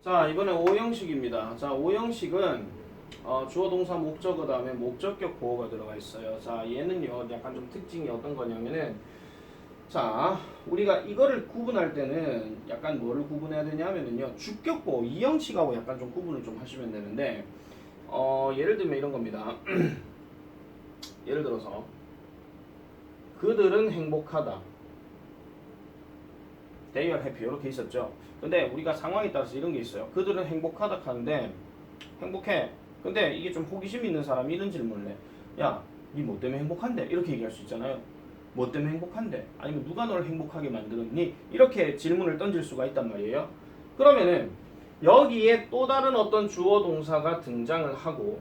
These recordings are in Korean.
자, 이번에 오형식입니다. 자, 오형식은 주어 동사 목적어 다음에 목적격 보어가 들어가 있어요. 자, 얘는요 약간 좀 특징이 어떤 거냐면은, 자, 우리가 이거를 구분할 때는 약간 뭐를 구분해야 되냐면은요, 주격 보어 이형식하고 약간 좀 구분을 좀 하시면 되는데, 예를 들면 이런 겁니다. 예를 들어서 그들은 행복하다, they are happy 이렇게 있었죠. 근데 우리가 상황에 따라서 이런 게 있어요. 그들은 행복하다 하는데, 행복해. 근데 이게 좀 호기심 있는 사람이 이런 질문을 해. 야, 니 뭐 때문에 행복한데? 이렇게 얘기할 수 있잖아요. 뭐 때문에 행복한데? 아니면 누가 너를 행복하게 만들었니? 이렇게 질문을 던질 수가 있단 말이에요. 그러면은 여기에 또 다른 어떤 주어 동사가 등장을 하고,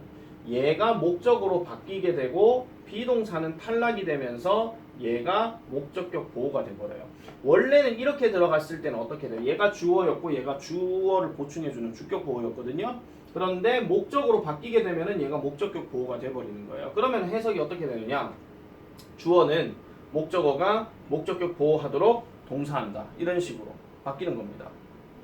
얘가 목적으로 바뀌게 되고 비동사는 탈락이 되면서 얘가 목적격 보호가 돼버려요. 원래는 이렇게 들어갔을 때는 어떻게 돼요? 얘가 주어였고 얘가 주어를 보충해주는 주격 보호였거든요. 그런데 목적으로 바뀌게 되면은 얘가 목적격 보호가 돼버리는 거예요. 그러면 해석이 어떻게 되느냐? 주어는 목적어가 목적격 보호하도록 동사한다, 이런 식으로 바뀌는 겁니다.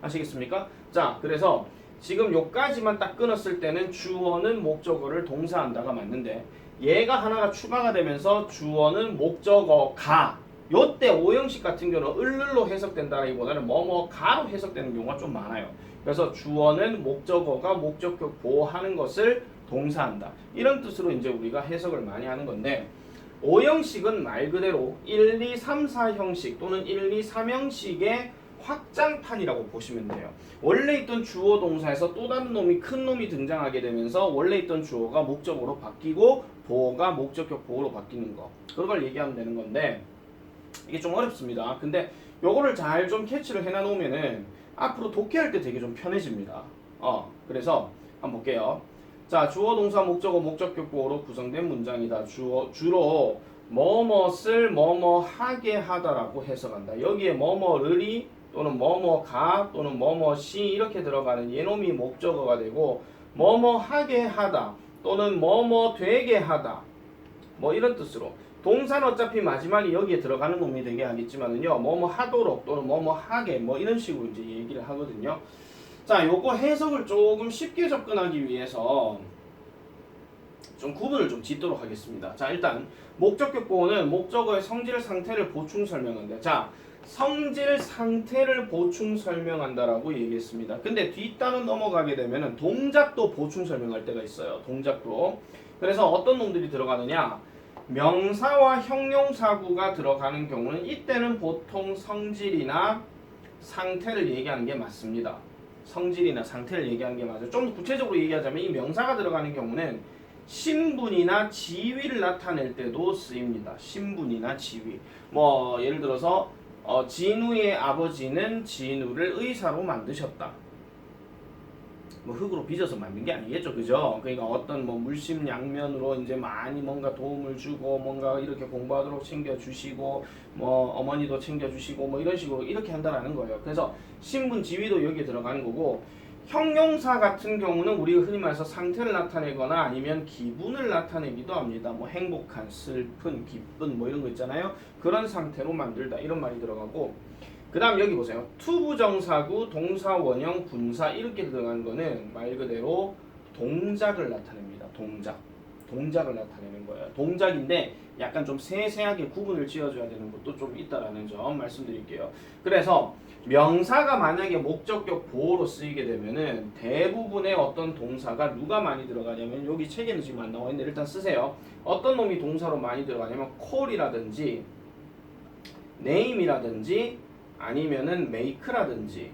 아시겠습니까? 자, 그래서 지금 요까지만 딱 끊었을 때는 주어는 목적어를 동사한다가 맞는데, 얘가 하나가 추가가 되면서 주어는 목적어가, 요때 오형식 같은 경우는 을을로 해석된다기보다는 뭐뭐가로 해석되는 경우가 좀 많아요. 그래서 주어는 목적어가 목적격 보호하는 것을 동사한다, 이런 뜻으로 이제 우리가 해석을 많이 하는 건데, 오형식은 말 그대로 1, 2, 3, 4 형식 또는 1, 2, 3 형식의 확장판이라고 보시면 돼요. 원래 있던 주어 동사에서 또 다른 놈이, 큰 놈이 등장하게 되면서 원래 있던 주어가 목적어로 바뀌고 보어가 목적격 보어로 바뀌는 거, 그걸 얘기하면 되는 건데, 이게 좀 어렵습니다. 근데 요거를 잘 좀 캐치를 해놔 놓으면은 앞으로 독해할 때 되게 좀 편해집니다. 그래서 한번 볼게요. 자, 주어 동사 목적어 목적격 보어로 구성된 문장이다. 주로 뭐뭇을 뭐뭐하게 하다라고 해석한다. 여기에 뭐뭐를이 또는 뭐뭐가 또는 뭐뭐시 이렇게 들어가는 얘놈이 목적어가 되고, 뭐뭐하게 하다 또는 뭐뭐되게 하다 뭐 이런 뜻으로, 동사는 어차피 마지막에 여기에 들어가는 놈이 되게 하겠지만은요, 뭐뭐 하도록 또는 뭐뭐 하게 뭐 이런 식으로 이제 얘기를 하거든요. 자, 요거 해석을 조금 쉽게 접근하기 위해서 좀 구분을 좀 짓도록 하겠습니다. 자, 일단 목적격 보호는 목적어의 성질 상태를 보충 설명한다. 자, 성질 상태를 보충 설명한다라고 얘기했습니다. 근데 뒷단은 넘어가게 되면은 동작도 보충 설명할 때가 있어요. 동작도. 그래서 어떤 놈들이 들어가느냐? 명사와 형용사구가 들어가는 경우는 이때는 보통 성질이나 상태를 얘기하는 게 맞습니다. 성질이나 상태를 얘기하는 게 맞아요. 좀 구체적으로 얘기하자면 이 명사가 들어가는 경우는 신분이나 지위를 나타낼 때도 쓰입니다. 신분이나 지위. 뭐 예를 들어서 진우의 아버지는 진우를 의사로 만드셨다. 뭐 흙으로 빚어서 만든 게 아니겠죠, 그죠? 그러니까 어떤 뭐 물심양면으로 이제 많이 뭔가 도움을 주고 뭔가 이렇게 공부하도록 챙겨주시고 뭐 어머니도 챙겨주시고 뭐 이런 식으로 이렇게 한다라는 거예요. 그래서 신분 지위도 여기에 들어가는 거고, 형용사 같은 경우는 우리가 흔히 말해서 상태를 나타내거나 아니면 기분을 나타내기도 합니다. 뭐 행복한, 슬픈, 기쁜 뭐 이런 거 있잖아요. 그런 상태로 만들다 이런 말이 들어가고, 그 다음 여기 보세요. 투부정사구, 동사, 원형, 분사 이렇게 들어간 거는 말 그대로 동작을 나타냅니다. 동작을 나타내는 거예요. 동작인데 약간 좀 세세하게 구분을 지어줘야 되는 것도 좀 있다라는 점 말씀드릴게요. 그래서 명사가 만약에 목적격 보호로 쓰이게 되면은 대부분의 어떤 동사가 누가 많이 들어가냐면, 여기 책에는 지금 안 나와 있는데 일단 쓰세요. 어떤 놈이 동사로 많이 들어가냐면 call이라든지 name이라든지 아니면은 make라든지.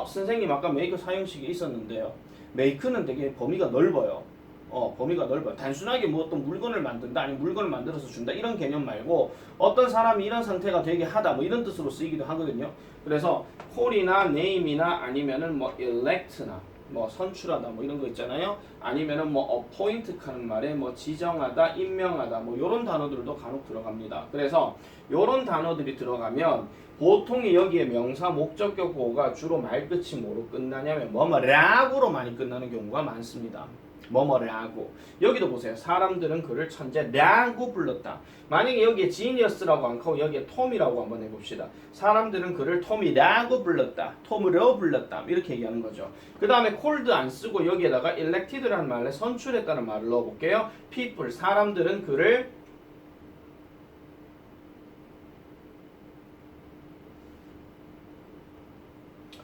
선생님 아까 make 사용식이 있었는데요. make는 되게 범위가 넓어요. 범위가 넓어요. 단순하게 뭐 어떤 물건을 만든다, 아니면 물건을 만들어서 준다 이런 개념 말고, 어떤 사람이 이런 상태가 되게 하다 뭐 이런 뜻으로 쓰이기도 하거든요. 그래서 call이나 name이나 아니면은 뭐 elect나 뭐 선출하다 뭐 이런 거 있잖아요. 아니면은 뭐 appoint 하는 말에 뭐 지정하다, 임명하다 뭐 이런 단어들도 간혹 들어갑니다. 그래서 이런 단어들이 들어가면 보통 여기에 명사 목적격 보호가 주로 말끝이 뭐로 끝나냐면 뭐뭐라고로 많이 끝나는 경우가 많습니다. 뭐뭐라고. 여기도 보세요. 사람들은 그를 천재라고 불렀다. 만약에 여기에 지니어스라고 안 하고 여기에 톰이라고 한번 해봅시다. 사람들은 그를 톰이라고 불렀다. 톰으로 불렀다. 이렇게 얘기하는 거죠. 그 다음에 콜드 안 쓰고 여기에다가 elected라는 말에 선출했다는 말을 넣어볼게요. people, 사람들은 그를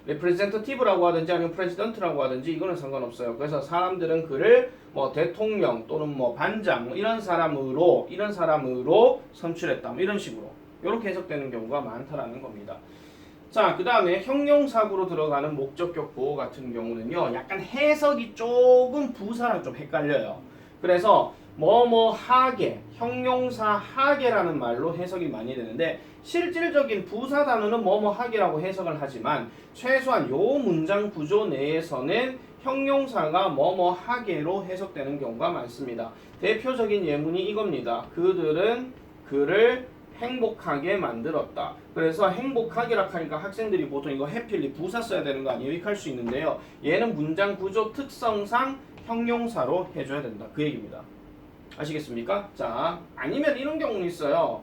representative라고 하든지 아니면 president라고 하든지 이거는 상관없어요. 그래서 사람들은 그를 뭐 대통령 또는 뭐 반장 뭐 이런 사람으로 선출했다. 뭐 이런 식으로 이렇게 해석되는 경우가 많다라는 겁니다. 자, 그 다음에 형용사구로 들어가는 목적격 보호 같은 경우는요, 약간 해석이 조금 부사랑 좀 헷갈려요. 그래서 뭐뭐하게, 형용사 하게라는 말로 해석이 많이 되는데 실질적인 부사 단어는 뭐뭐하게라고 해석을 하지만 최소한 요 문장 구조 내에서는 형용사가 뭐뭐하게로 해석되는 경우가 많습니다. 대표적인 예문이 이겁니다. 그들은 그를 행복하게 만들었다. 그래서 행복하게라 하니까 학생들이 보통 이거 해필리 부사 써야 되는 거 아니에요? 이렇게 할 수 있는데요. 얘는 문장 구조 특성상 형용사로 해줘야 된다. 그 얘기입니다. 아시겠습니까? 자, 아니면 이런 경우는 있어요.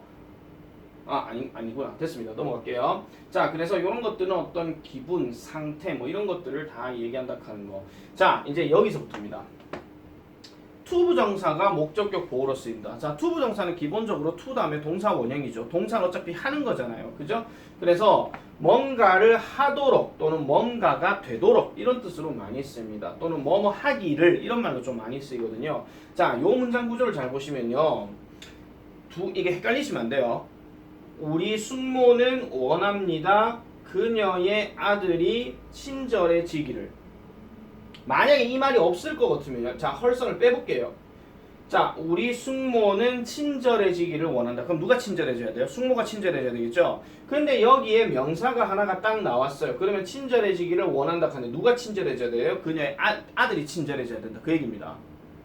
아니구나. 됐습니다. 넘어갈게요. 자, 그래서 이런 것들은 어떤 기분, 상태, 뭐 이런 것들을 다 얘기한다 하는 거. 자, 이제 여기서부터입니다. 투부정사가 목적격 보호로 쓰인다. 자, 투부정사는 기본적으로 to 다음에 동사 원형이죠. 동사는 어차피 하는 거잖아요. 그죠? 그래서 뭔가를 하도록 또는 뭔가가 되도록 이런 뜻으로 많이 씁니다. 또는 뭐뭐 하기를 이런 말로 좀 많이 쓰이거든요. 자, 요 문장 구조를 잘 보시면요. 이게 헷갈리시면 안 돼요. 우리 숙모는 원합니다. 그녀의 아들이 친절해지기를. 만약에 이 말이 없을 것 같으면 자, 헐성을 빼볼게요. 자, 우리 숙모는 친절해지기를 원한다. 그럼 누가 친절해져야 돼요? 숙모가 친절해져야 되겠죠? 근데 여기에 명사가 하나가 딱 나왔어요. 그러면 친절해지기를 원한다 하는데 누가 친절해져야 돼요? 그녀의 아들이 친절해져야 된다. 그 얘기입니다.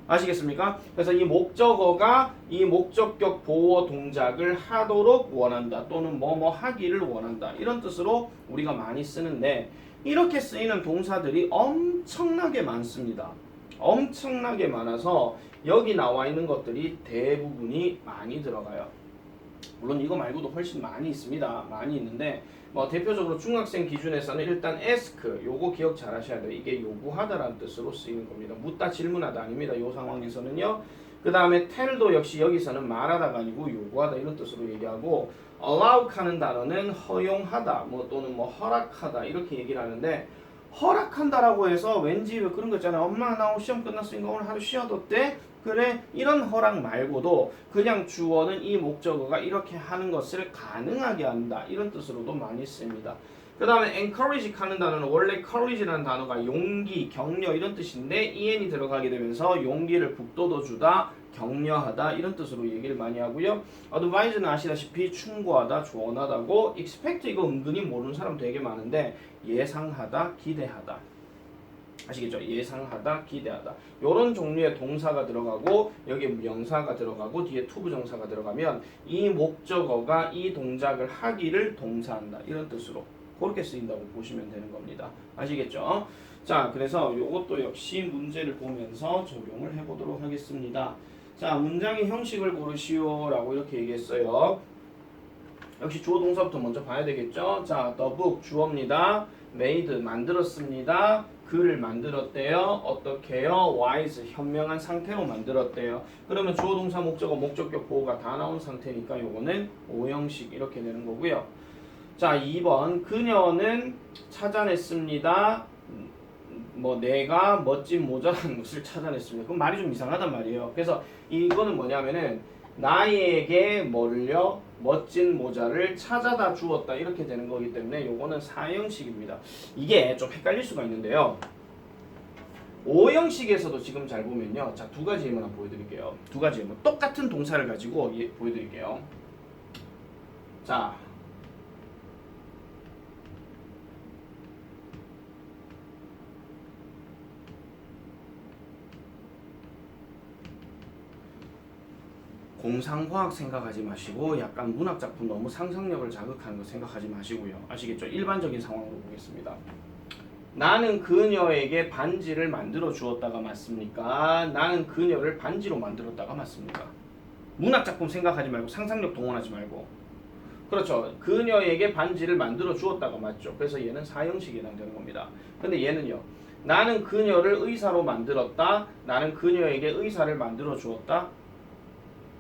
아시겠습니까? 그래서 이 목적어가 이 목적격 보호 동작을 하도록 원한다. 또는 뭐뭐 하기를 원한다. 이런 뜻으로 우리가 많이 쓰는데 이렇게 쓰이는 동사들이 엄청나게 많습니다. 엄청나게 많아서 여기 나와 있는 것들이 대부분이 많이 들어가요. 물론 이거 말고도 훨씬 많이 있습니다. 많이 있는데 뭐 대표적으로 중학생 기준에서는 일단 ask 요거 기억 잘 하셔야 돼요. 이게 요구하다라는 뜻으로 쓰이는 겁니다. 묻다 질문하다 아닙니다. 요 상황에서는요. 그 다음에 tell도 역시 여기서는 말하다가 아니고 요구하다 이런 뜻으로 얘기하고 allow 하는 단어는 허용하다 뭐 또는 뭐 허락하다 이렇게 얘기를 하는데 허락한다라고 해서 왠지 왜 그런 거 있잖아요. 엄마 나 시험 끝났으니까 오늘 하루 쉬어도 돼? 그래 이런 허락 말고도 그냥 주어는 이 목적어가 이렇게 하는 것을 가능하게 한다 이런 뜻으로도 많이 씁니다. 그 다음에 encourage 하는 단어는 원래 courage라는 단어가 용기, 격려 이런 뜻인데 en이 들어가게 되면서 용기를 북돋워주다, 격려하다 이런 뜻으로 얘기를 많이 하고요. advise는 아시다시피 충고하다, 조언하다고 expect 이거 은근히 모르는 사람 되게 많은데 예상하다, 기대하다. 아시겠죠? 예상하다, 기대하다. 이런 종류의 동사가 들어가고 여기에 명사가 들어가고 뒤에 투부정사가 들어가면 이 목적어가 이 동작을 하기를 동사한다. 이런 뜻으로 그렇게 쓰인다고 보시면 되는 겁니다. 아시겠죠? 자, 그래서 이것도 역시 문제를 보면서 적용을 해보도록 하겠습니다. 자, 문장의 형식을 고르시오 라고 이렇게 얘기했어요. 역시 주어 동사부터 먼저 봐야 되겠죠? 자, the book 주어입니다. made 만들었습니다. 글을 만들었대요. 어떻게요? wise 현명한 상태로 만들었대요. 그러면 주어 동사 목적어 목적격 보호가 다 나온 상태니까 요거는 오형식 이렇게 되는 거고요. 자, 2번 그녀는 찾아냈습니다. 뭐 내가 멋진 모자라는 것을 찾아냈습니다. 그럼 말이 좀 이상하단 말이에요. 그래서 이거는 뭐냐면은 나에게 뭐를요? 멋진 모자를 찾아다 주었다 이렇게 되는 거기 때문에 요거는 4형식입니다. 이게 좀 헷갈릴 수가 있는데요. 5형식에서도 지금 잘 보면요. 자, 두 가지 예문 한번 보여드릴게요. 두 가지 예문. 똑같은 동사를 가지고 보여드릴게요. 자, 공상과학 생각하지 마시고 약간 문학작품 너무 상상력을 자극하는 거 생각하지 마시고요. 아시겠죠? 일반적인 상황으로 보겠습니다. 나는 그녀에게 반지를 만들어 주었다가 맞습니까? 나는 그녀를 반지로 만들었다가 맞습니까? 문학작품 생각하지 말고 상상력 동원하지 말고. 그렇죠. 그녀에게 반지를 만들어 주었다가 맞죠. 그래서 얘는 사형식에 해당되는 겁니다. 근데 얘는요. 나는 그녀를 의사로 만들었다. 나는 그녀에게 의사를 만들어 주었다.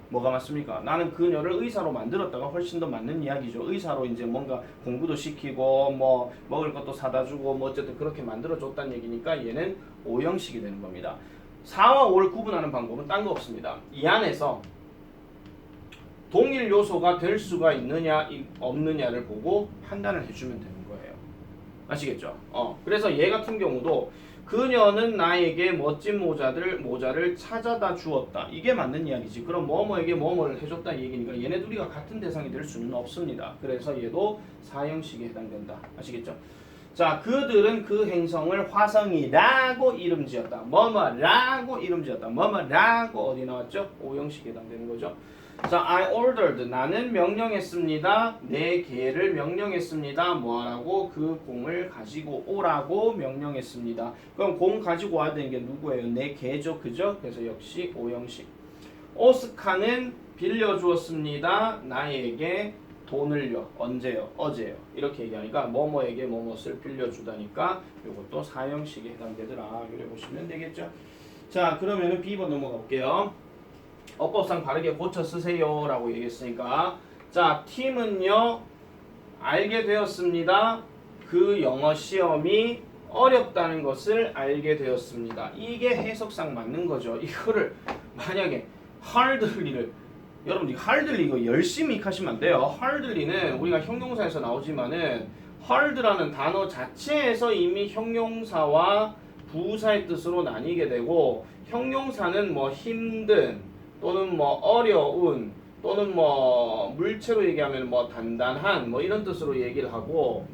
뭐가 맞습니까? 나는 그녀를 의사로 만들었다가 훨씬 더 맞는 이야기죠. 의사로 이제 뭔가 공부도 시키고 뭐 먹을 것도 사다 주고 뭐 어쨌든 그렇게 만들어 줬다는 얘기니까 얘는 오형식이 되는 겁니다. 4와 5를 구분하는 방법은 딴 거 없습니다. 이 안에서 동일 요소가 될 수가 있느냐 없느냐를 보고 판단을 해주면 되는 거예요. 아시겠죠? 그래서 얘 같은 경우도 그녀는 나에게 멋진 모자를 찾아다 주었다. 이게 맞는 이야기지. 그럼 뭐뭐에게 뭐뭐를 해줬다 이 얘기니까 얘네 둘이가 같은 대상이 될 수는 없습니다. 그래서 얘도 사형식에 해당된다. 아시겠죠? 자, 그들은 그 행성을 화성이라고 이름 지었다. 뭐뭐라고 이름 지었다. 뭐뭐라고 어디 나왔죠? 오형식에 해당되는 거죠. 자, I ordered. 나는 명령했습니다. 내 개를 명령했습니다. 뭐하라고? 그 공을 가지고 오라고 명령했습니다. 그럼 공 가지고 와야 되는 게 누구예요? 내 개죠. 그죠? 그래서 역시 오형식. 오스카는 빌려주었습니다. 나에게 돈을요. 언제요? 어제요. 이렇게 얘기하니까 뭐뭐에게 뭐뭇을 빌려주다니까 이것도 사형식에 해당되더라. 이렇게 보시면 되겠죠. 자, 그러면은 B번 넘어가 볼게요. 어법상 바르게 고쳐 쓰세요 라고 얘기했으니까 자, 팀은요 알게 되었습니다. 그 영어 시험이 어렵다는 것을 알게 되었습니다. 이게 해석상 맞는 거죠. 이거를 만약에 hardly를 여러분 hardly 이거 열심히 하시면 안 돼요. hardly는 우리가 형용사에서 나오지만은 hard라는 단어 자체에서 이미 형용사와 부사의 뜻으로 나뉘게 되고 형용사는 뭐 힘든 또는 뭐 어려운 또는 뭐 물체로 얘기하면 뭐 단단한 뭐 이런 뜻으로 얘기를 하고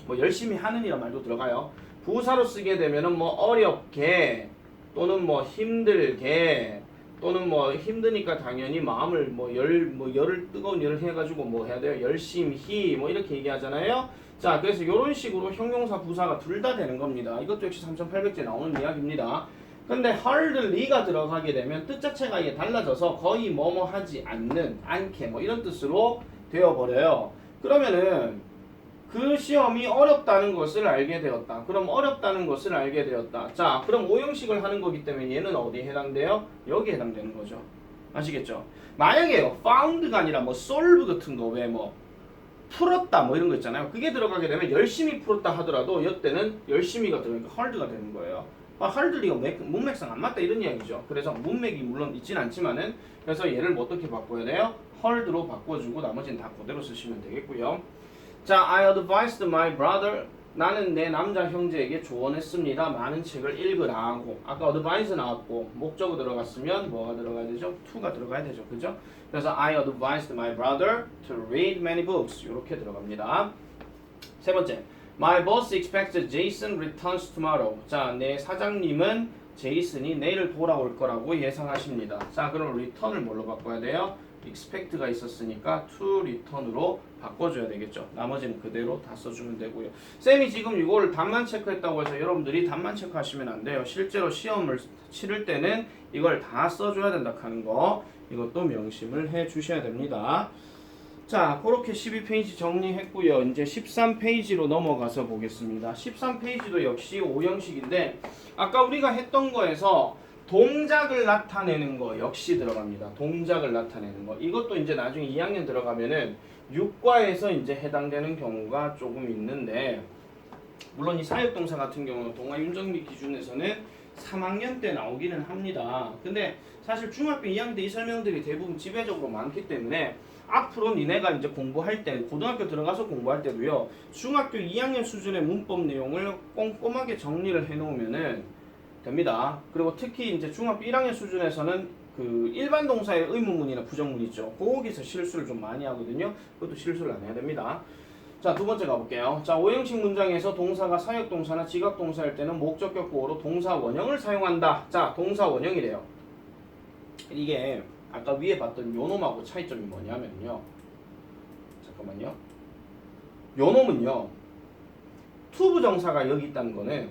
뭐 열심히 하는 이란 말도 들어가요. 부사로 쓰게 되면은 뭐 어렵게 또는 뭐 힘들게 또는 뭐 힘드니까 당연히 마음을 열을 뜨거운 열을 해가지고 뭐 해야 돼요? 열심히 뭐 이렇게 얘기하잖아요. 자, 그래서 이런 식으로 형용사 부사가 둘 다 되는 겁니다. 이것도 역시 3800제 나오는 이야기입니다. 근데 hardly가 들어가게 되면 뜻 자체가 이게 달라져서 거의 뭐뭐 하지 않게 뭐 이런 뜻으로 되어버려요. 그러면은 그 시험이 어렵다는 것을 알게 되었다. 그럼 어렵다는 것을 알게 되었다. 자, 그럼 오형식을 하는 거기 때문에 얘는 어디에 해당돼요? 여기에 해당되는 거죠. 아시겠죠? 만약에 found가 아니라 뭐 solve 같은 거 왜 뭐 풀었다 뭐 이런 거 있잖아요. 그게 들어가게 되면 열심히 풀었다 하더라도 이때는 열심히가 들어가니까 hard가 되는 거예요. hardly가 문맥상 안 맞다 이런 이야기죠. 그래서 문맥이 물론 있진 않지만은 그래서 얘를 뭐 어떻게 바꿔야 돼요? hard로 바꿔주고 나머지는 다 그대로 쓰시면 되겠고요. 자, I advised my brother. 나는 내 남자 형제에게 조언했습니다. 많은 책을 읽으라고. 아까 advise 나왔고 목적어 들어갔으면 뭐가 들어가야 되죠? to가 들어가야 되죠. 그죠? 그래서 I advised my brother to read many books. 이렇게 들어갑니다. 세 번째. My boss expects Jason returns tomorrow. 자, 내 사장님은 제이슨이 내일 돌아올 거라고 예상하십니다. 자, 그럼 return을 뭘로 바꿔야 돼요? expect가 있었으니까 to return으로 바꿔줘야 되겠죠. 나머지는 그대로 다 써주면 되고요. 쌤이 지금 이걸 답만 체크했다고 해서 여러분들이 답만 체크하시면 안 돼요. 실제로 시험을 치를 때는 이걸 다 써줘야 된다 하는 거 이것도 명심을 해 주셔야 됩니다. 자, 그렇게 12페이지 정리했고요. 이제 13페이지로 넘어가서 보겠습니다. 13페이지도 역시 오형식인데 아까 우리가 했던 거에서 동작을 나타내는 거 역시 들어갑니다. 동작을 나타내는 거. 이것도 이제 나중에 2학년 들어가면은 6과에서 이제 해당되는 경우가 조금 있는데 물론 이 사역동사 같은 경우는 동아윤정비 기준에서는 3학년 때 나오기는 합니다. 근데 사실 중학교 2학년 때 이 설명들이 대부분 지배적으로 많기 때문에 앞으로 니네가 이제 공부할 때 고등학교 들어가서 공부할 때도요. 중학교 2학년 수준의 문법 내용을 꼼꼼하게 정리를 해 놓으면은 됩니다. 그리고 특히 이제 중학교 1학년 수준에서는 그 일반 동사의 의문문이나 부정문 있죠. 거기서 실수를 좀 많이 하거든요. 그것도 실수를 안 해야 됩니다. 자, 두 번째 가볼게요. 자, 오형식 문장에서 동사가 사역동사나 지각동사일 때는 목적격 보어로 동사 원형을 사용한다. 자, 동사 원형이래요. 이게 아까 위에 봤던 요놈하고 차이점이 뭐냐면요. 잠깐만요. 요놈은요. 투부정사가 여기 있다는 거는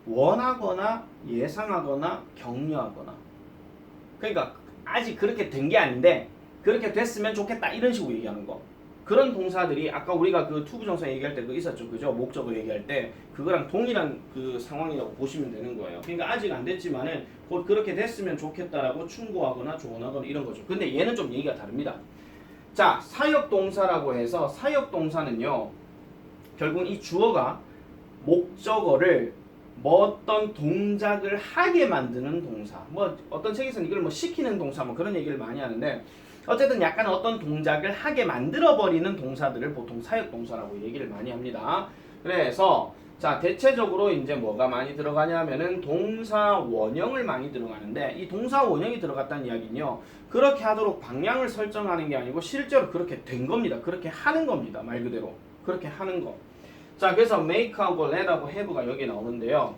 원하거나 예상하거나 격려하거나, 그러니까 아직 그렇게 된 게 아닌데 그렇게 됐으면 좋겠다 이런 식으로 얘기하는 거. 그런 동사들이 아까 우리가 그 투부정사 얘기할 때 그 있었죠, 그죠? 목적어 얘기할 때 그거랑 동일한 그 상황이라고 보시면 되는 거예요. 그러니까 아직 안 됐지만은 곧 그렇게 됐으면 좋겠다라고 충고하거나 조언하거나 이런 거죠. 근데 얘는 좀 얘기가 다릅니다. 자, 사역동사라고 해서 사역동사는요, 결국 이 주어가 목적어를 뭐 어떤 동작을 하게 만드는 동사, 뭐 어떤 책에서는 이걸 뭐 시키는 동사 뭐 그런 얘기를 많이 하는데, 어쨌든 약간 어떤 동작을 하게 만들어버리는 동사들을 보통 사역동사라고 얘기를 많이 합니다. 그래서 자, 대체적으로 이제 뭐가 많이 들어가냐면은 동사 원형을 많이 들어가는데, 이 동사 원형이 들어갔다는 이야기는요, 그렇게 하도록 방향을 설정하는 게 아니고 실제로 그렇게 된 겁니다. 그렇게 하는 겁니다. 말 그대로 그렇게 하는 거. 자, 그래서 make하고 let하고 have가 여기 나오는데요,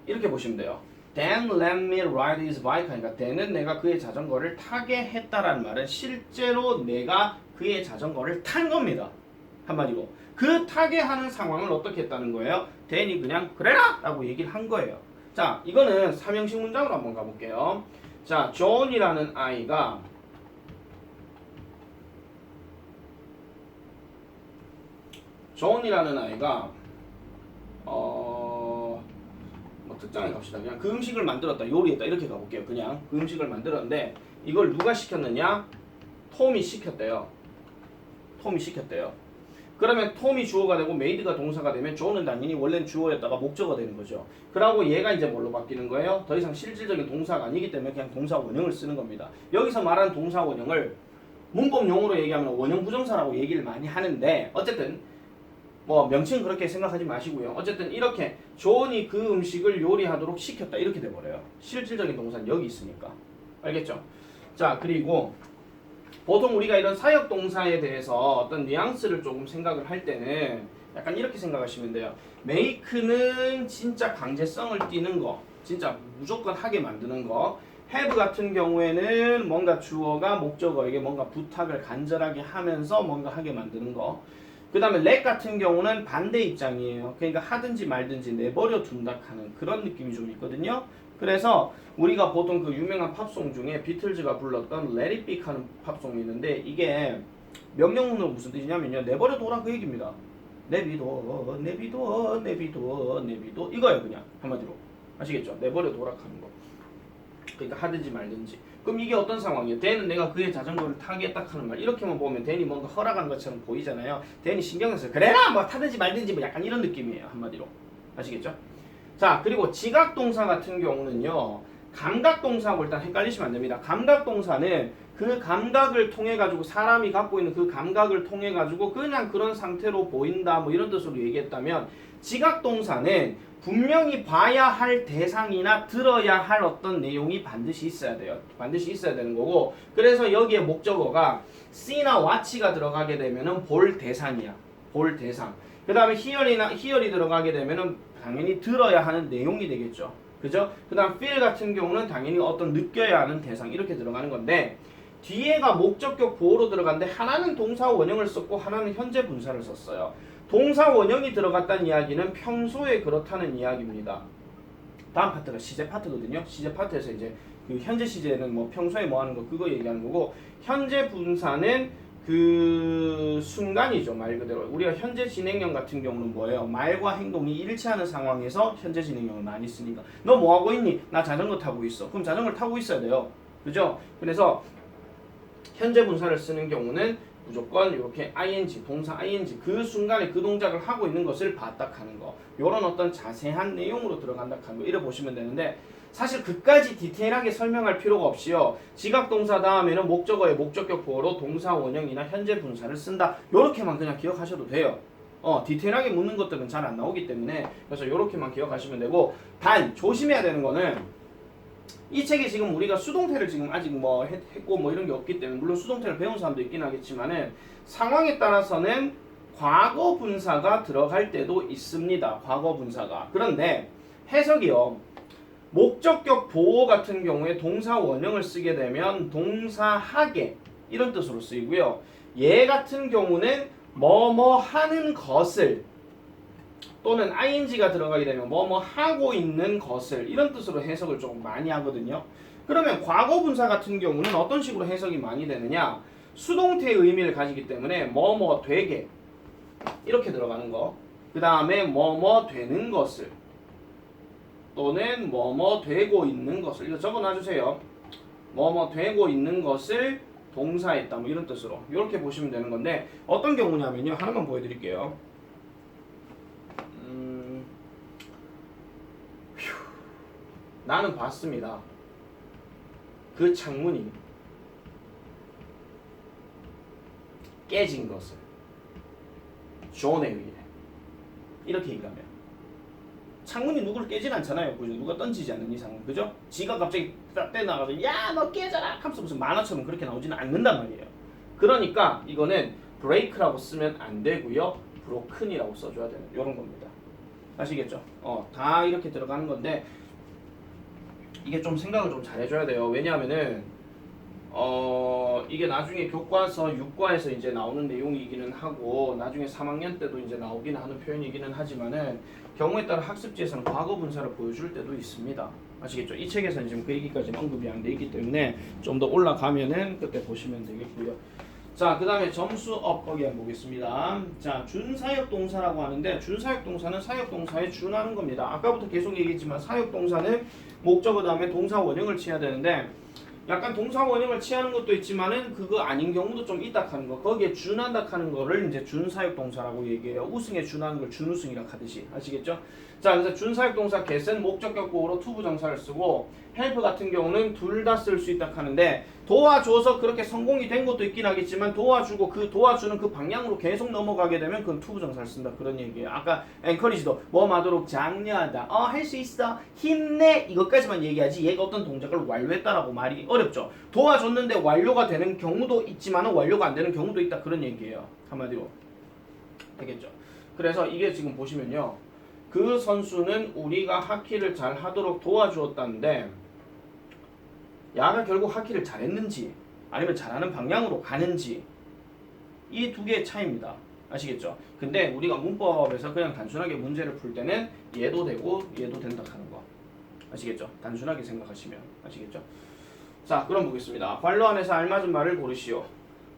이렇게 보시면 돼요. Dan let me ride his bike. 그러니까 Dan은 내가 그의 자전거를 타게 했다라는 말은 실제로 내가 그의 자전거를 탄 겁니다. 한마디로 그 타게 하는 상황을 어떻게 했다는 거예요? Dan이 그냥 그래라! 라고 얘기를 한 거예요. 자, 이거는 삼형식 문장으로 한번 가볼게요. 자, 존이라는 아이가 뭐 특장에 갑시다. 그냥 그 음식을 만들었다, 요리했다 이렇게 가볼게요. 그냥 그 음식을 만들었는데 이걸 누가 시켰느냐? 톰이 시켰대요. 톰이 시켰대요. 그러면 톰이 주어가 되고 메이드가 동사가 되면 존은 당연히 원래는 주어였다가 목적어가 되는 거죠. 그러고 얘가 이제 뭘로 바뀌는 거예요? 더 이상 실질적인 동사가 아니기 때문에 그냥 동사 원형을 쓰는 겁니다. 여기서 말하는 동사 원형을 문법 용어로 얘기하면 원형 부정사라고 얘기를 많이 하는데, 어쨌든 뭐 명칭은 그렇게 생각하지 마시고요. 어쨌든 이렇게 존이 그 음식을 요리하도록 시켰다 이렇게 돼버려요. 실질적인 동사는 여기 있으니까. 알겠죠? 자, 그리고 보통 우리가 이런 사역 동사에 대해서 어떤 뉘앙스를 조금 생각을 할 때는 약간 이렇게 생각하시면 돼요. make는 진짜 강제성을 띠는 거, 진짜 무조건 하게 만드는 거. have 같은 경우에는 뭔가 주어가 목적어에게 뭔가 부탁을 간절하게 하면서 뭔가 하게 만드는 거. 그 다음에 let 같은 경우는 반대 입장이에요. 그러니까 하든지 말든지 내버려 둔다 하는 그런 느낌이 좀 있거든요. 그래서 우리가 보통 그 유명한 팝송 중에 비틀즈가 불렀던 Let It Be 하는 팝송이 있는데, 이게 명령문으로 무슨 뜻이냐면요, 내버려 둬라 그 얘기입니다. 내비둬 내비둬 내비둬 내비둬 이거예요. 그냥 한마디로 아시겠죠? 내버려 둬라 하는 거. 그러니까 하든지 말든지. 그럼 이게 어떤 상황이에요? 댄은 내가 그의 자전거를 타겠다 하는 말, 이렇게만 보면 댄이 뭔가 허락한 것처럼 보이잖아요. 댄이 신경을 써요. 그래라 뭐 타든지 말든지 뭐 약간 이런 느낌이에요. 한마디로 아시겠죠? 자, 그리고 지각동사 같은 경우는요, 감각동사하고 일단 헷갈리시면 안 됩니다. 감각동사는 그 감각을 통해 가지고, 사람이 갖고 있는 그 감각을 통해 가지고 그냥 그런 상태로 보인다 뭐 이런 뜻으로 얘기했다면, 지각동사는 분명히 봐야 할 대상이나 들어야 할 어떤 내용이 반드시 있어야 돼요. 반드시 있어야 되는 거고, 그래서 여기에 목적어가 see나 watch가 들어가게 되면은 볼 대상이야. 볼 대상. 그 다음에 hear이 들어가게 되면은 당연히 들어야 하는 내용이 되겠죠. 그죠? 그 다음 feel 같은 경우는 당연히 어떤 느껴야 하는 대상 이렇게 들어가는 건데, 뒤에가 목적격 보호로 들어갔는데 하나는 동사 원형을 썼고 하나는 현재 분사를 썼어요. 동사 원형이 들어갔다는 이야기는 평소에 그렇다는 이야기입니다. 다음 파트가 시제 파트거든요. 시제 파트에서 이제 그 현재 시제는 뭐 평소에 뭐 하는 거 그거 얘기하는 거고, 현재 분사는 그 순간이죠. 말 그대로 우리가 현재 진행형 같은 경우는 뭐예요? 말과 행동이 일치하는 상황에서 현재 진행형을 많이 쓰니까, 너 뭐 하고 있니? 나 자전거 타고 있어. 그럼 자전거를 타고 있어야 돼요. 그죠? 그래서 현재 분사를 쓰는 경우는 무조건 이렇게 ing, 동사 ing, 그 순간에 그 동작을 하고 있는 것을 봤다 하는 거, 요런 어떤 자세한 내용으로 들어간다 하는 거, 이래 보시면 되는데, 사실 그까지 디테일하게 설명할 필요가 없이요, 지각동사 다음에는 목적어의 목적격 보호로 동사 원형이나 현재 분사를 쓴다, 요렇게만 그냥 기억하셔도 돼요. 디테일하게 묻는 것들은 잘 안 나오기 때문에, 그래서 요렇게만 기억하시면 되고, 단 조심해야 되는 거는, 이 책에 지금 우리가 수동태를 지금 아직 뭐 했고 뭐 이런 게 없기 때문에, 물론 수동태를 배운 사람도 있긴 하겠지만은 상황에 따라서는 과거 분사가 들어갈 때도 있습니다. 과거 분사가. 그런데 해석이요, 목적격 보호 같은 경우에 동사 원형을 쓰게 되면 동사하게 이런 뜻으로 쓰이고요, 얘 같은 경우는 뭐뭐 하는 것을 또는 ing가 들어가게 되면 뭐뭐 하고 있는 것을 이런 뜻으로 해석을 조금 많이 하거든요. 그러면 과거 분사 같은 경우는 어떤 식으로 해석이 많이 되느냐? 수동태의 의미를 가지기 때문에 뭐뭐 되게 이렇게 들어가는 거. 그 다음에 뭐뭐 되는 것을 또는 뭐뭐 되고 있는 것을 이거 적어놔주세요. 뭐뭐 되고 있는 것을 동사했다 뭐 이런 뜻으로 이렇게 보시면 되는 건데 어떤 경우냐면요. 하나만 보여드릴게요. 나는 봤습니다. 그 창문이 깨진 것을 존에 의해 이렇게 얘기하면 창문이 누구를 깨진 않잖아요. 그죠? 누가 던지지 않는 이상은 그죠? 지가 갑자기 딱 떼나가서 야 너 깨져라 하면서 무슨 만화처럼 그렇게 나오지는 않는단 말이에요. 그러니까 이거는 break라고 쓰면 안 되고요. broken이라고 써줘야 되는 이런 겁니다. 아시겠죠? 다 이렇게 들어가는 건데 이게 좀 생각을 좀 잘해줘야 돼요. 왜냐하면은 이게 나중에 교과서 6과에서 이제 나오는 내용이기는 하고 나중에 3학년 때도 이제 나오기는 하는 표현이기는 하지만은 경우에 따라 학습지에서는 과거 분사를 보여줄 때도 있습니다. 아시겠죠? 이 책에서는 지금 그 얘기까지 언급이 안 돼 있기 때문에 좀 더 올라가면은 그때 보시면 되겠고요. 자, 그 다음에 점수업 거기 한번 보겠습니다. 자, 준사역동사라고 하는데 준사역동사는 사역동사에 준하는 겁니다. 아까부터 계속 얘기했지만 사역동사는 목적어 다음에 동사 원형을 취해야 되는데 약간 동사 원형을 취하는 것도 있지만은 그거 아닌 경우도 좀 있다 하는 거. 거기에 준한다 하는 거를 이제 준사역 동사라고 얘기해요. 우승에 준하는 걸 준우승이라 하듯이. 아시겠죠? 자, 그래서 준사역 동사 get은 목적격보로 to 부정사를 쓰고 help 같은 경우는 둘 다 쓸 수 있다 하는데 도와줘서 그렇게 성공이 된 것도 있긴 하겠지만 도와주고 그 도와주는 그 방향으로 계속 넘어가게 되면 그건 to 부정사를 쓴다. 그런 얘기예요. 아까 encourage도 뭐 하도록 장려하다. 할 수 있어. 힘내. 이것까지만 얘기하지 얘가 어떤 동작을 완료했다라고 말이 어렵죠. 도와줬는데 완료가 되는 경우도 있지만 완료가 안 되는 경우도 있다. 그런 얘기예요. 한마디로. 알겠죠? 그래서 이게 지금 보시면요. 그 선수는 우리가 하키를 잘 하도록 도와주었다는데 야가 결국 하키를 잘했는지 아니면 잘하는 방향으로 가는지 이 두 개의 차이입니다. 아시겠죠? 근데 우리가 문법에서 그냥 단순하게 문제를 풀 때는 얘도 되고 얘도 된다 하는 거. 아시겠죠? 단순하게 생각하시면 아시겠죠? 자, 그럼 보겠습니다. 관로 안에서 알맞은 말을 고르시오.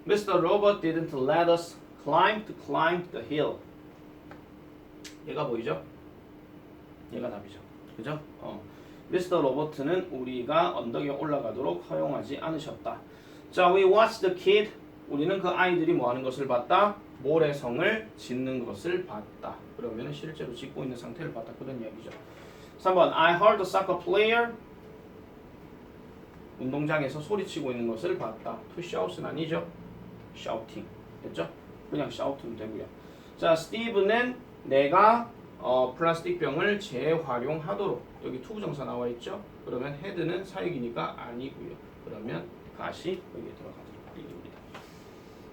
Mr. Robert didn't let us climb the hill. 얘가 보이죠? 얘가 답이죠. 그죠? 미스터 로버트는 우리가 언덕에 올라가도록 허용하지 않으셨다. 자, we watched the kid. 우리는 그 아이들이 뭐 하는 것을 봤다? 모래성을 짓는 것을 봤다. 그러면 실제로 짓고 있는 상태를 봤다. 그런 이야기죠. 3번 I heard the soccer player. 운동장에서 소리치고 있는 것을 봤다. to shout는 아니죠. shouting. 됐죠? 그냥 shout면 되고요. 자, 스티브는 내가 플라스틱 병을 재활용하도록 여기 to 부정사 나와 있죠. 그러면 had는 사역이니까 아니고요. 그러면 가시 여기에 들어가도록 얘기입니다.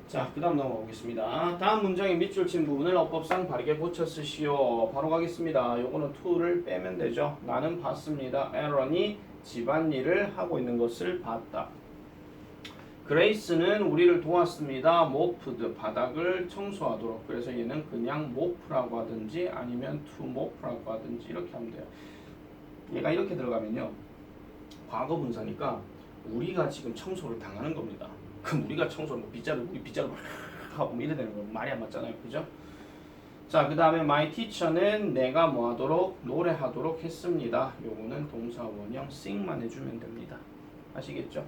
자, 그 다음 넘어가 보겠습니다. 다음 문장의 밑줄 친 부분을 어법상 바르게 고쳐 쓰시오. 바로 가겠습니다. 요거는 to를 빼면 되죠. 나는 봤습니다. 에런이 집안일을 하고 있는 것을 봤다. 그레이스는 우리를 도왔습니다. 모프드 바닥을 청소하도록. 그래서 얘는 그냥 모프라고 하든지 아니면 to 모프라고 하든지 이렇게 하면 돼요. 얘가 이렇게 들어가면요. 과거 분사니까 우리가 지금 청소를 당하는 겁니다. 그럼 우리가 청소를 뭐 빗자루 우리 빗자루 하고 이래 되는 거 말이 안 맞잖아요. 그죠? 자, 그 다음에 my teacher는 내가 뭐 하도록 노래하도록 했습니다. 요거는 동사 원형 sing만 해주면 됩니다. 아시겠죠?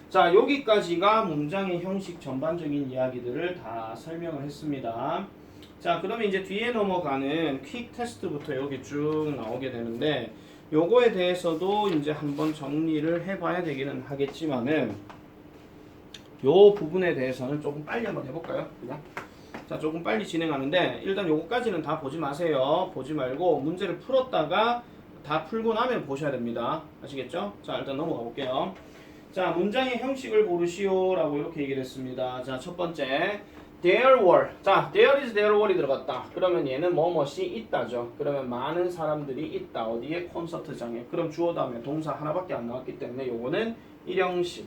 자, 여기까지가 문장의 형식 전반적인 이야기들을 다 설명을 했습니다. 자, 그러면 이제 뒤에 넘어가는 퀵 테스트부터 여기 쭉 나오게 되는데 요거에 대해서도 이제 한번 정리를 해봐야 되기는 하겠지만은 요 부분에 대해서는 조금 빨리 한번 해볼까요? 그냥 자, 조금 빨리 진행하는데 일단 요거까지는 다 보지 마세요. 보지 말고 문제를 풀었다가 다 풀고 나면 보셔야 됩니다. 아시겠죠? 자, 일단 넘어가 볼게요. 자, 문장의 형식을 고르시오 라고 이렇게 얘기를 했습니다. 자, 첫 번째 there were. 자, there is, there were이 들어갔다. 그러면 얘는 뭐뭇이 있다죠. 그러면 많은 사람들이 있다. 어디에? 콘서트장에. 그럼 주어 다음에 동사 하나밖에 안 나왔기 때문에 요거는 일형식.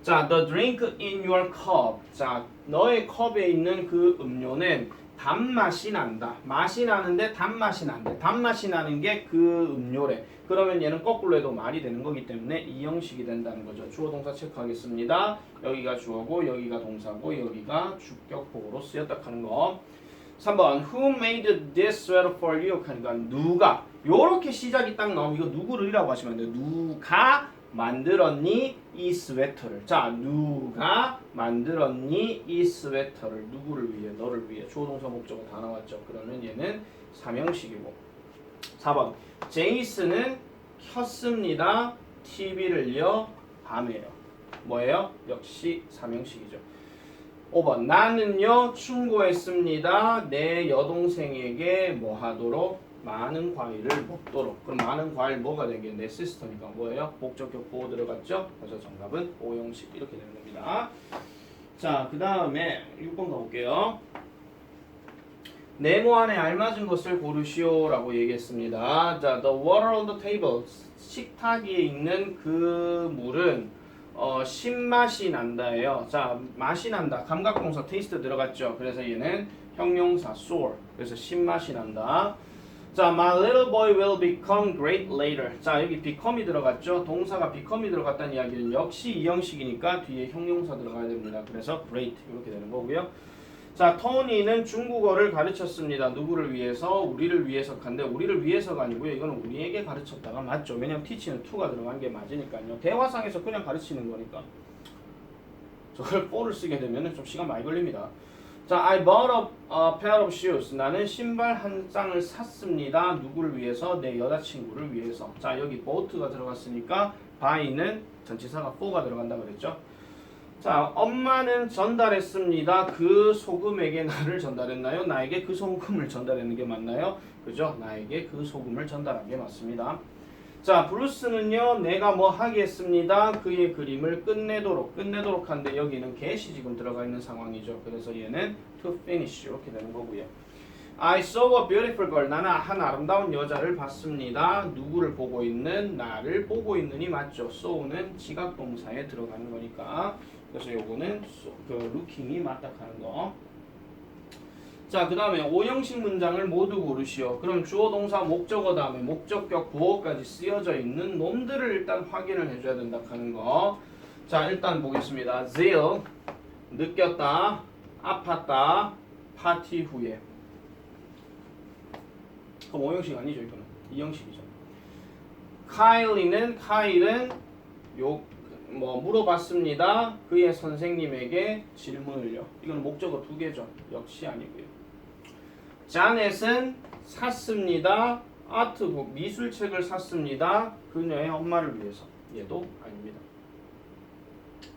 자, the drink in your cup. 자, 너의 컵에 있는 그 음료는 단맛이 난다. 맛이 나는데 단맛이 난대. 단맛이 나는 게 그 음료래. 그러면 얘는 거꾸로 해도 말이 되는 거기 때문에 이 형식이 된다는 거죠. 주어 동사 체크하겠습니다. 여기가 주어고 여기가 동사고 여기가 주격보로 쓰였다 하는 거. 3번 Who made this sweater for you? 하니까 누가 요렇게 시작이 딱 나오면 이거 누구를이라고 하시면 안 돼요. 누가 만들었니 이 스웨터를. 자, 누가 만들었니 이 스웨터를. 누구를 위해? 너를 위해. 주어 동사 목적어 다 나왔죠. 그러면 얘는 삼형식이고. 4번 제이슨은 켰습니다. TV를요. 밤에요. 뭐예요? 역시 삼형식이죠. 5번 나는요 충고했습니다. 내 여동생에게 뭐 하도록? 많은 과일을 먹도록. 그럼 많은 과일 뭐가 되게 내 시스터니까 뭐예요? 목적격 보호 들어갔죠? 그래서 정답은 오형식 이렇게 되는 겁니다. 자, 그 다음에 6번 가볼게요. 네모 안에 알맞은 것을 고르시오라고 얘기했습니다. 자, the water on the table. 식탁 위에 있는 그 물은 신맛이 난다예요. 자, 맛이 난다. 감각동사 taste 들어갔죠. 그래서 얘는 형용사 sour. 그래서 신맛이 난다. 자, my little boy will become great later. 자, 여기 become이 들어갔죠. 동사가 become이 들어갔다는 이야기는 역시 이 형식이니까 뒤에 형용사 들어가야 됩니다. 그래서 great 이렇게 되는 거고요. 자, 토니는 중국어를 가르쳤습니다. 누구를 위해서? 우리를 위해서. 간데 우리를 위해서가 아니고요. 이거는 우리에게 가르쳤다가 맞죠. 왜냐면 teach는 to가 들어간 게 맞으니까요. 대화상에서 그냥 가르치는 거니까. 저걸 for를 쓰게 되면 좀 시간 많이 걸립니다. 자, I bought a pair of shoes. 나는 신발 한 쌍을 샀습니다. 누구를 위해서? 내 여자친구를 위해서. 자, 여기 bought가 들어갔으니까 buy는 전치사가 for가 들어간다고 그랬죠. 자, 엄마는 전달했습니다. 그 소금에게 나를 전달했나요? 나에게 그 소금을 전달했는 게 맞나요? 그죠? 나에게 그 소금을 전달한 게 맞습니다. 자, 브루스는요, 내가 뭐 하겠습니다. 그의 그림을 끝내도록 한데 여기는 get이 지금 들어가 있는 상황이죠. 그래서 얘는 to finish 이렇게 되는 거고요. I saw a beautiful girl. 나는 한 아름다운 여자를 봤습니다. 누구를 보고 있는? 나를 보고 있는이 맞죠. saw는 지각동사에 들어가는 거니까. 그래서 요거는 그 looking이 맞다 하는 거. 자, 그 다음에 5형식 문장을 모두 고르시오. 그럼 주어 동사 목적어 다음에 목적격 부호까지 쓰여져 있는 놈들을 일단 확인을 해줘야 된다 하는 거. 자, 일단 보겠습니다. zeal, 느꼈다, 아팠다, 파티 후에. 그럼 5형식 아니죠, 이거는. 2형식이죠. 카일은 물어봤습니다. 그의 선생님에게 질문을요. 이건 목적어 2개죠. 역시 아니고요. 자넷은 샀습니다. 아트북 미술책을 샀습니다. 그녀의 엄마를 위해서. 얘도 아닙니다.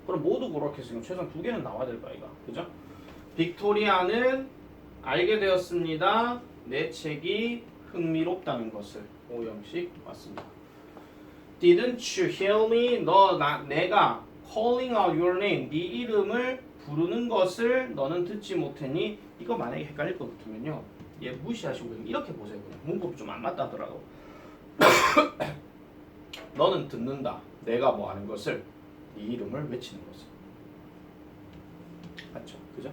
그럼 모두 그렇게 했으면 최소한 2개는 나와야 될 거야, 이거. 그죠? 빅토리아는 알게 되었습니다. 내 책이 흥미롭다는 것을. 5형식 맞습니다. Didn't you hear me? 내가 calling out your name, 네 이름을 부르는 것을 너는 듣지 못했니? 이거 만약에 헷갈릴 것 같으면요, 얘 무시하시고 이렇게 보세요. 그냥 문법이 좀 안 맞다 하더라도 너는 듣는다. 내가 뭐 하는 것을, 네 이름을 외치는 것을. 맞죠? 그죠?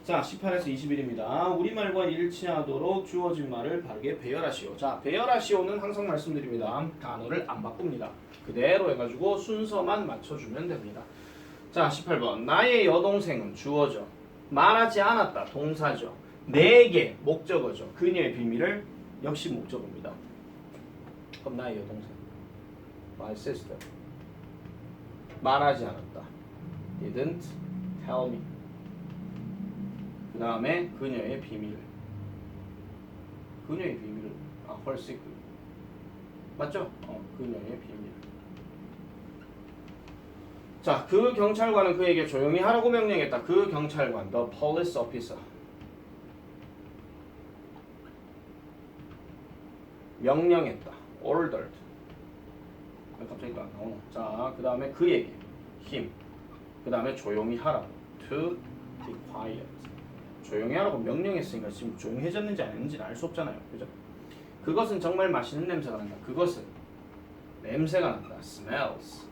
자, 18에서 21입니다. 우리말과 일치하도록 주어진 말을 바르게 배열하시오. 자, 배열하시오는 항상 말씀드립니다. 단어를 안 바꿉니다. 그대로 해가지고 순서만 맞춰주면 됩니다. 자, 18번. 나의 여동생은 주어죠. 말하지 않았다. 동사죠. 내게 목적어죠. 그녀의 비밀을 역시 목적어입니다. 그럼 나의 여동생. My sister. 말하지 않았다. Didn't tell me. 그 다음에 그녀의 비밀. 그녀의 비밀을 her secret. 맞죠? 그녀의 비밀. 자, 그 경찰관은 그에게 조용히 하라고 명령했다. 그 경찰관, the police officer. 명령했다. ordered. 갑자기 또 안 나오나? 자, 그 다음에 그에게 him. 그 다음에 조용히 하라고 to be quiet. 조용히 하라고 명령했으니까 지금 조용해졌는지 안 했는지는 알 수 없잖아요. 그죠? 그것은 정말 맛있는 냄새가 난다. 그것은 냄새가 난다. smells.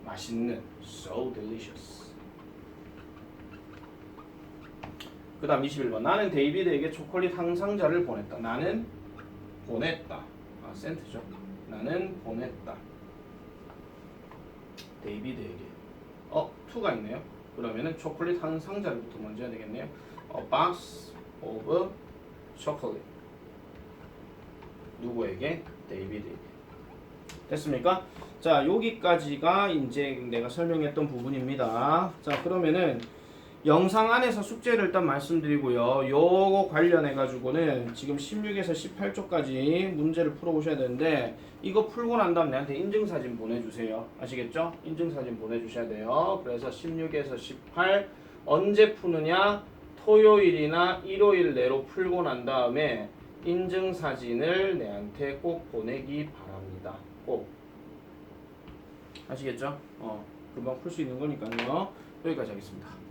맛있는. so delicious. 그 다음 21번. 나는 데이비드에게 초콜릿 한 상자를 보냈다. 나는 보냈다. 센트죠. 나는 보냈다. 데이비드에게. to가 있네요. 그러면은 초콜릿 한 상자를부터 먼저 해야 되겠네요. A box of chocolate. 누구에게? 데이비드에게. 됐습니까? 자, 여기까지가 이제 내가 설명했던 부분입니다. 자, 그러면은 영상 안에서 숙제를 일단 말씀드리고요. 요거 관련해 가지고는 지금 16에서 18쪽까지 문제를 풀어보셔야 되는데 이거 풀고 난 다음 내한테 인증사진 보내주세요. 아시겠죠? 인증사진 보내주셔야 돼요. 그래서 16에서 18 언제 푸느냐? 토요일이나 일요일 내로 풀고 난 다음에 인증사진을 내한테 꼭 보내기 바랍니다. 꼭. 아시겠죠? 금방 풀 수 있는 거니까요. 여기까지 하겠습니다.